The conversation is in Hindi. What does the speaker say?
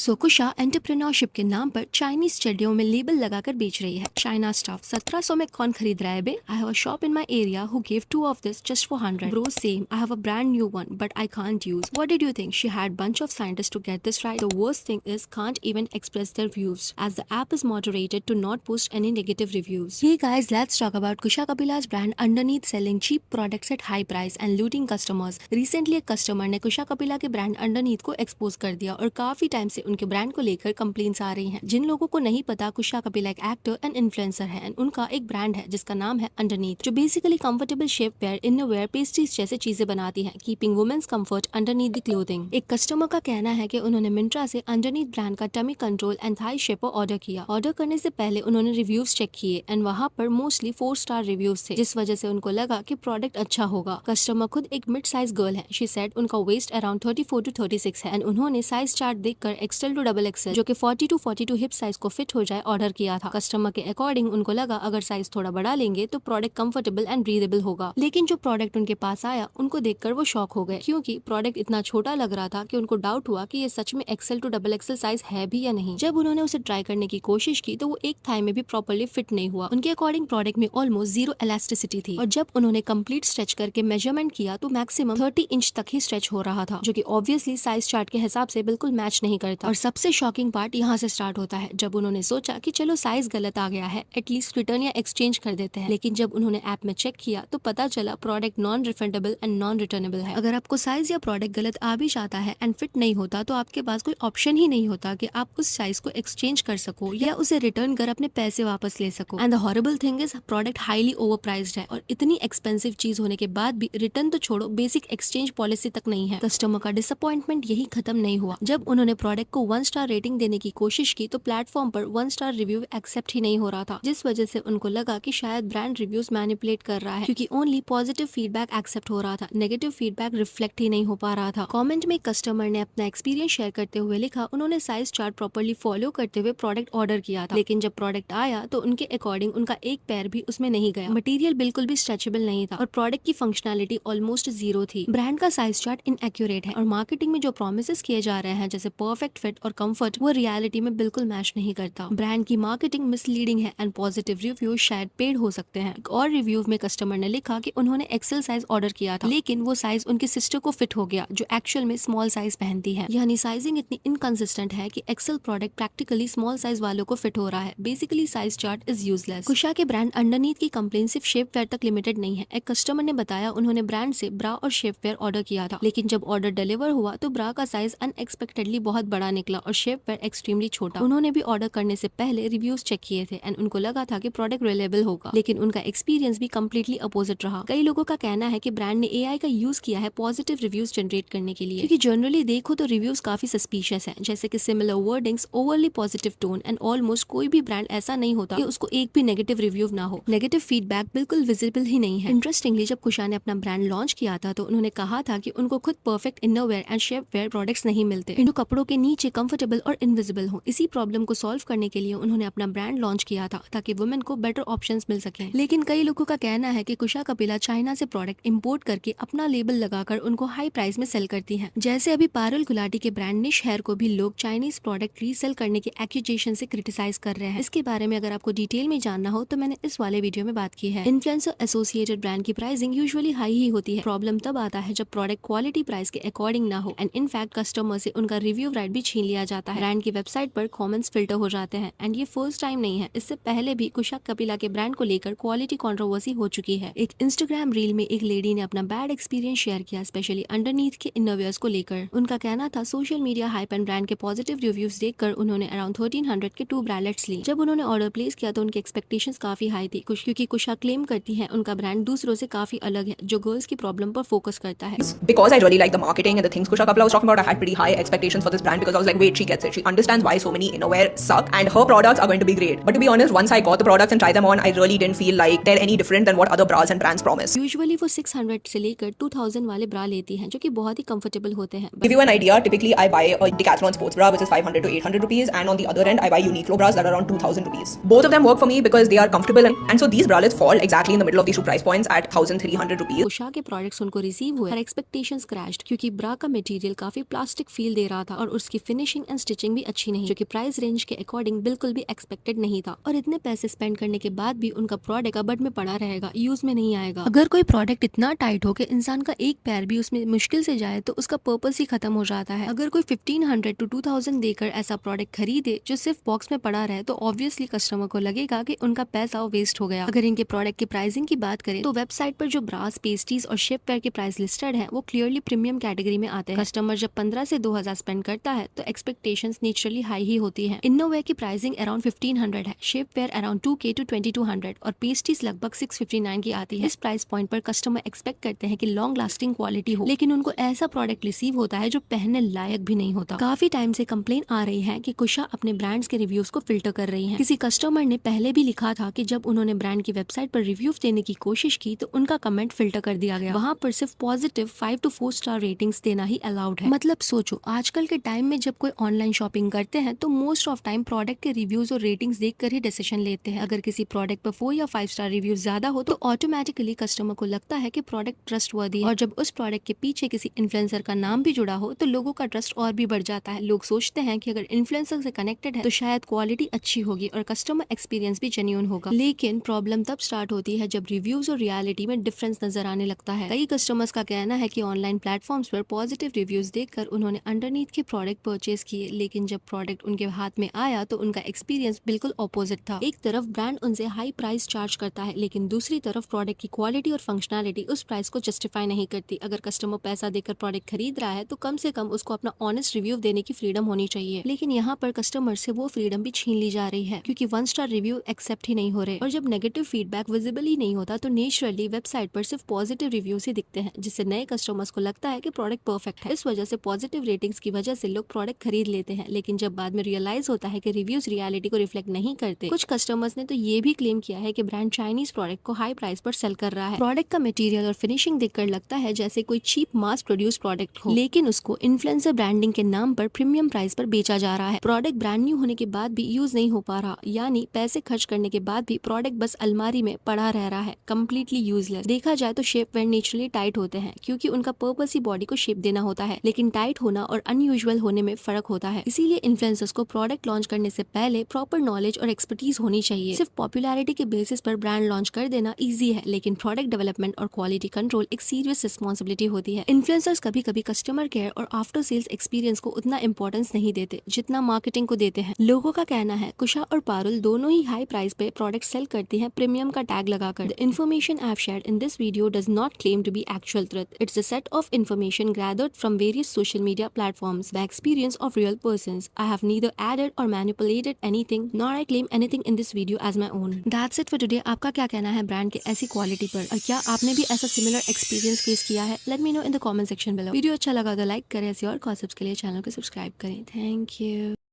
सो कुशा एंटरप्रेन्योरशिप के नाम पर चाइनीज चड्डियों में लेबल लगाकर बेच रही है। चाइना स्टफ 1700 में कौन खरीद रहा है बे? I have a shop in my area who give 2 of this just for 100. Bro, same. I have a brand new one, but I can't use. What did you think? She had bunch of scientists to get this right. The worst thing is can't even express their views as the app is moderated to not post any negative reviews. Hey guys, let's talk about Kusha Kapila's brand underneath selling cheap products at high price and looting customers. Recently एक कस्टमर ने कुशा कपिला के ब्रांड अंडरनीथ को एक्सपोज कर दिया और काफी टाइम से उनके ब्रांड को लेकर कंप्लेंट्स आ रही हैं। जिन लोगों को नहीं पता, कुशा कपिला एक एक्टर एंड इन्फ्लुएंसर है एंड उनका एक ब्रांड है जिसका नाम है अंडरनीथ, जो basically comfortable shapewear, innerwear, pasties जैसे चीजें बनाती है, keeping women's comfort underneath the clothing. एक कस्टमर का कहना है कि उन्होंने मिंत्रा से अंडरनीथ ब्रांड का tummy control and thigh shaper order किया। ऑर्डर करने से पहले उन्होंने रिव्यूज चेक किए एंड वहाँ पर मोस्टली 4 स्टार रिव्यूज थे, जिस वजह से उनको लगा कि प्रोडक्ट अच्छा होगा। कस्टमर खुद एक मिड साइज गर्ल है। शी सेड उनका वेस्ट अराउंड 34 to 36 है एंड उन्होंने साइज चार्ट देखकर एक्सएल टू डबल एक्सएल, जो कि 40 to 42 हिप साइज को फिट हो जाए, ऑर्डर किया था। कस्टमर के अकॉर्डिंग उनको लगा अगर साइज थोड़ा बढ़ा लेंगे तो प्रोडक्ट कंफर्टेबल एंड ब्रीदेबल होगा। लेकिन जो प्रोडक्ट उनके पास आया उनको देखकर वो शॉक हो गए, क्योंकि प्रोडक्ट इतना छोटा लग रहा था कि उनको डाउट हुआ कि ये सच में XL to double XL size है भी या नहीं। जब उन्होंने उसे ट्राई करने की कोशिश की तो वो एक थाई में भी प्रॉपर्ली फिट नहीं हुआ। उनके अकॉर्डिंग प्रोडक्ट में ऑलमोस्ट 0 इलास्टिसिटी थी और जब उन्होंने कंप्लीट स्ट्रेच करके मेजरमेंट किया तो मैक्सिमम 30 इंच तक ही स्ट्रेच हो रहा था, जो कि ऑब्वियसली साइज चार्ट के हिसाब से बिल्कुल मैच नहीं करता। और सबसे शॉकिंग पार्ट यहाँ से स्टार्ट होता है, जब उन्होंने सोचा कि चलो साइज गलत आ गया है, एटलीस्ट रिटर्न या एक्सचेंज कर देते हैं। लेकिन जब उन्होंने ऐप में चेक किया तो पता चला product non refundable and non returnable है। अगर आपको साइज या प्रोडक्ट गलत आ भी जाता है एंड फिट नहीं होता तो आपके पास कोई ऑप्शन ही नहीं होता कि आप उस साइज को एक्सचेंज कर सको या उसे रिटर्न कर अपने पैसे वापस ले सको। And the horrible thing is product highly over priced है और इतनी एक्सपेंसिव चीज होने के बाद भी रिटर्न तो छोड़ो, बेसिक एक्सचेंज पॉलिसी तक नहीं है। कस्टमर का डिसअपॉइंटमेंट यही खत्म नहीं हुआ। जब उन्होंने प्रोडक्ट को 1 स्टार रेटिंग देने की कोशिश की तो प्लेटफॉर्म पर 1 स्टार रिव्यू एक्सेप्ट ही नहीं हो रहा था, जिस वजह से उनको लगा कि शायद ब्रांड रिव्यूज मैनिपुलेट कर रहा है, क्योंकि ओनली पॉजिटिव फीडबैक एक्सेप्ट हो रहा था, नेगेटिव फीडबैक रिफ्लेक्ट ही नहीं हो पा रहा था। कमेंट में कस्टमर ने अपना एक्सपीरियंस शेयर करते हुए लिखा उन्होंने साइज चार्ट प्रॉपर्ली फॉलो करते हुए प्रोडक्ट ऑर्डर किया था, लेकिन जब प्रोडक्ट आया तो उनके अकॉर्डिंग उनका एक पैर भी उसमें नहीं गया, मटेरियल बिल्कुल भी स्ट्रेचेबल नहीं था और प्रोडक्ट की फंक्शनैलिटी ऑलमोस्ट 0 थी। ब्रांड का साइज चार्ट इनएक्यूरेट है और मार्केटिंग में जो प्रोमिसेस किए जा रहे हैं जैसे परफेक्ट फिट और कंफर्ट, वो रियलिटी में बिल्कुल मैच नहीं करता। ब्रांड की मार्केटिंग मिसलीडिंग है एंड पॉजिटिव रिव्यू शायद पेड हो सकते हैं। एक और रिव्यू में कस्टमर ने लिखा कि उन्होंने एक्सेल साइज ऑर्डर किया था, लेकिन वो साइज उनकी सिस्टर को फिट हो गया जो एक्चुअल में स्मॉल साइज पहनती है। यानी साइजिंग इतनी इनकंसिस्टेंट है कि excel product practically small size वालों को फिट हो रहा है। Basically size chart is useless. Kusha के ब्रांड अंडरनीथ की कंप्लेंट सिर्फ शेप वेयर तक लिमिटेड नहीं है। एक कस्टमर ने बताया उन्होंने ब्रांड से ब्रा और शेप वेयर ऑर्डर किया था, लेकिन जब ऑर्डर डिलीवर हुआ तो ब्रा का साइज अनएक्सपेक्टेडली बहुत बड़ा निकला और शेप वेयर एक्सट्रीमली छोटा। उन्होंने भी ऑर्डर करने से पहले रिव्यूज चेक किए थे एंड उनको लगा था कि प्रोडक्ट रिलायबल होगा, लेकिन उनका एक्सपीरियंस भी कंप्लीटली अपोजिट रहा। कई लोगों का कहना है कि ब्रांड ने एआई का यूज किया है पॉजिटिव रिव्यूज जनरेट करने के लिए, क्योंकि जनरली देखो तो रिव्यूज काफी सस्पिशियस हैं, जैसे कि similar wordings, overly positive tone and almost कोई भी ब्रांड ऐसा नहीं होता कि उसको एक भी नेगेटिव रिव्यू ना हो। नेगेटिव फीडबैक बिल्कुल विजिबल ही नहीं है। इंटरेस्टिंगली जब कुशा ने अपना ब्रांड लॉन्च किया था तो उन्होंने कहा था कि उनको खुद perfect innerwear and shapewear products नहीं मिलते जो कपड़ों के नीचे कंफर्टेबल और इनविजिबल हो। इसी प्रॉब्लम को सॉल्व करने के लिए उन्होंने अपना ब्रांड लॉन्च किया था ताकि वुमेन को बेटर ऑप्शंस मिल सके। लेकिन कई लोगों का कहना है कि कुशा कपिला चाइना से प्रोडक्ट इंपोर्ट करके अपना लेबल लगाकर उनको हाई प्राइस में सेल करती हैं। जैसे अभी पारुल गुलाटी के ब्रांड निश हेयर को भी लोग चाइनीज प्रोडक्ट रीसेल करने के एक्यूजेशन से क्रिटिसाइज कर रहे हैं। इसके बारे में अगर आपको डिटेल में जानना हो तो मैंने इस वाले वीडियो में बात की है। इन्फ्लुएंसर एसोसिएटेड ब्रांड की प्राइसिंग यूजुअली हाई ही होती है। प्रॉब्लम तब आता है जब प्रोडक्ट क्वालिटी प्राइस के अकॉर्डिंग ना हो एंड इनफैक्ट कस्टमर से उनका रिव्यू राइट भी छीन लिया जाता है। ब्रांड की वेबसाइट पर कमेंट्स फिल्टर हो जाते हैं एंड ये फर्स्ट टाइम नहीं है। इससे पहले भी कुशा कपिला के ब्रांड को लेकर क्वालिटी कंट्रोवर्सी हो चुकी है। एक इंस्टाग्राम रील में एक लेडी ने अपना बैड एक्सपीरियंस शेयर किया, स्पेशली अंडरनीथ के इनरवियर्स को लेकर। उनका कहना था social media hype and brand के पॉजिटिव रिव्यूज देखकर उन्होंने अराउंड 1300 के 2 ब्रांडेट्स ली। जब उन्होंने ऑर्डर प्लेस किया तो उनकी एक्सपेक्टेशंस काफी हाई थी, क्योंकि कुशा क्लेम करती है उनका ब्रांड दूसरों से काफी अलग है जो गर्ल्स की प्रॉब्लम पर फोकस करता है। Because I really like the marketing and the things Kusha Kapila was talking about, I had pretty high expectations for this brand because I was like, wait, she gets it. She understands why so many innerwear suck and her products are going to be great. But to be honest, once I got the products and tried them on, I really didn't feel like they're any different than what other bras and brands promise. Usually वो 600 से लेकर 2000 वाले ब्रा लेती हैं, जो कि बहुत ही कंफर्टेबल होते हैं। Give you an idea, typically I buy a Decathlon sports bra which is 500 to 800 rupees, and on the other end I buy Uniqlo bras that are around 2000 rupees. Both of them work for me because they are comfortable and so these bralettes fall exactly in the middle of these two price points at 1300 rupees. कुशा के प्रोडक्ट्स उनको रिसीव हुए, हर एक्सपेक्टेशंस क्रैश्ड, क्योंकि ब्रा का मटेरियल काफी प्लास्टिक फील दे रहा था और उसकी फिनिशिंग एंड स्टिचिंग भी अच्छी नहीं, जो कि प्राइस रेंज के अकॉर्डिंग बिल्कुल भी एक्सपेक्टेड नहीं था। और इतने पैसे स्पेंड करने के बाद भी उनका प्रोडक्ट कबर्ड में पड़ा रहेगा, यूज में नहीं आएगा। अगर कोई प्रोडक्ट इतना टाइट हो कि इंसान का एक पैर भी उसमें मुश्किल से जाए तो उसका पर्पस ही खत्म हो जाता है। अगर कोई 1500 to 2000 देकर ऐसा प्रोडक्ट खरीदे जो सिर्फ बॉक्स में पड़ा रहे तो ऑब्वियसली कस्टमर को लगेगा कि उनका पैसा वेस्ट हो गया। अगर इनके प्रोडक्ट की प्राइसिंग की बात करें तो वेबसाइट पर जो ब्रास, पेस्ट्रीज और शिपवेयर के प्राइस लिस्टेड है वो क्लियरली प्रीमियम कैटेगरी में आते हैं। कस्टमर जब 15 से 2000 स्पेंड करता है तो एक्सपेक्टेशंस नेचुरली हाई ही होती है। इनोवेयर की प्राइसिंग अराउंड 1500 है, शिपवेयर अराउंड 2K to 2200 और पेस्ट्रीज लगभग 659 की आती है। इस प्राइस पॉइंट पर कस्टमर एक्सपेक्ट करते हैं कि लॉन्ग लास्टिंग क्वालिटी हो, लेकिन उनको ऐसा प्रोडक्ट रिसीव होता है जो पहनने लायक भी नहीं होता। काफी टाइम से कंप्लेन आ रही है कि कुशा अपने ब्रांड्स के रिव्यूज को फिल्टर कर रही है। किसी कस्टमर ने पहले भी लिखा था कि जब उन्होंने ब्रांड की वेबसाइट पर रिव्यू देने की कोशिश की तो उनका कमेंट फिल्टर कर दिया गया। वहाँ पर सिर्फ पॉजिटिव 5 to 4 स्टार रेटिंग्स देना ही अलाउड है। मतलब सोचो, आजकल के टाइम में जब कोई ऑनलाइन शॉपिंग करते हैं तो मोस्ट ऑफ टाइम प्रोडक्ट के रिव्यूज और रेटिंग्स देखकर ही डिसीजन लेते हैं। अगर किसी प्रोडक्ट पर 4 या 5 स्टार रिव्यूज ज्यादा हो तो ऑटोमेटिकली कस्टमर को लगता है कि प्रोडक्ट ट्रस्टवर्दी है, और जब उस प्रोडक्ट के पीछे किसी इन्फ्लुएंसर का नाम भी जुड़ा हो तो लोगों का ट्रस्ट और भी बढ़ जाता है। लोग सोचते हैं कि अगर इन्फ्लुएंसर से कनेक्टेड है तो शायद क्वालिटी अच्छी होगी और कस्टमर एक्सपीरियंस भी जेन्युइन होगा। लेकिन प्रॉब्लम तब स्टार्ट होती है जब रिव्यूज और रियलिटी में डिफरेंस नजर आने लगता है। कई कस्टमर्स का कहना है कि ऑनलाइन प्लेटफॉर्म्स पर पॉजिटिव रिव्यूज देखकर उन्होंने अंडरनीथ के प्रोडक्ट परचेज किए, लेकिन जब प्रोडक्ट उनके हाथ में आया तो उनका एक्सपीरियंस बिल्कुल ऑपोजिट था। एक तरफ ब्रांड उनसे हाई प्राइस चार्ज करता है, लेकिन दूसरी तरफ प्रोडक्ट की क्वालिटी और फंक्शनैलिटी उस प्राइस को जस्टिफाई नहीं करती। अगर कस्टमर पैसा देकर प्रोडक्ट खरीद रहा है तो कम से कम उसको अपना ऑनेस्ट रिव्यू देने की फ्रीडम होनी चाहिए, लेकिन यहाँ पर कस्टमर से वो फ्रीडम भी छीन ली जा रही है क्योंकि 1 स्टार रिव्यू एक्सेप्ट ही नहीं हो रहे। और जब नेगेटिव फीडबैक विजिबल ही नहीं होता तो नेचुरली वेबसाइट पर सिर्फ पॉजिटिव रिव्यूज ही दिखते हैं, जिससे नए कस्टमर्स को लगता है कि प्रोडक्ट परफेक्ट है। इस वजह से पॉजिटिव रेटिंग्स की वजह से लोग प्रोडक्ट खरीद लेते हैं, लेकिन जब बाद में रियलाइज होता है कि रिव्यूज रियलिटी को रिफ्लेक्ट नहीं करते। कुछ कस्टमर्स ने तो ये भी क्लेम किया है कि ब्रांड चाइनीज प्रोडक्ट को हाई प्राइस पर सेल कर रहा है। प्रोडक्ट का मटेरियल और फिनिशिंग देखकर लगता है जैसे कोई चीप मास प्रोड्यूस प्रोडक्ट हो, लेकिन उसको इन्फ्लुएंसर ब्रांडिंग के नाम पर प्रीमियम प्राइस पर बेचा जा रहा है। प्रोडक्ट ब्रांड न्यू होने के बाद भी यूज नहीं हो पा रहा, यानी पैसे खर्च करने के बाद भी प्रोडक्ट बस अलमारी में पड़ा रह रहा है, कम्प्लीटली यूजलेस। देखा जाए तो शेपवेयर नेचुरली टाइट होते हैं क्योंकि उनका पर्पस ही बॉडी को शेप देना होता है, लेकिन टाइट होना और अनयूजुअल होने में फर्क होता है। इसीलिए इन्फ्लुएंसर्स को प्रोडक्ट लॉन्च करने से पहले प्रॉपर नॉलेज और एक्सपर्टीज होनी चाहिए। सिर्फ पॉपुलैरिटी के बेसिस पर ब्रांड लॉन्च कर देना इजी है, लेकिन प्रोडक्ट डेवलपमेंट और क्वालिटी कंट्रोल एक सीरियस रिस्पॉन्सिबिलिटी होती है। इन्फ्लुएंसर्स कभी कभी कस्टमर केयर और आफ्टर सेल्स एक्सपीरियंस को उतना इंपॉर्टेंस नहीं देते जितना मार्केटिंग को देते हैं। लोगों का कहना है कुशा और पारुल दोनों ही हाई प्राइस पे प्रोडक्ट सेल करती हैं प्रीमियम का टैग लगाकर। The information I have shared in this video does not claim to be actual truth. It's a set of information gathered from various social media platforms by experience of real persons. I have neither added or manipulated anything, nor I claim anything in this video as my own. That's it for today. आपका क्या कहना है ब्रांड के ऐसी क्वालिटी पर, और क्या आपने भी ऐसा सिमिलर एक्सपीरियंस फेस किया है? Let me know in the comment section below. Video अच्छा लगा तो लाइक करें, ऐसी और गॉसिप्स के लिए चैनल को सब्सक्राइब करें। Thank you.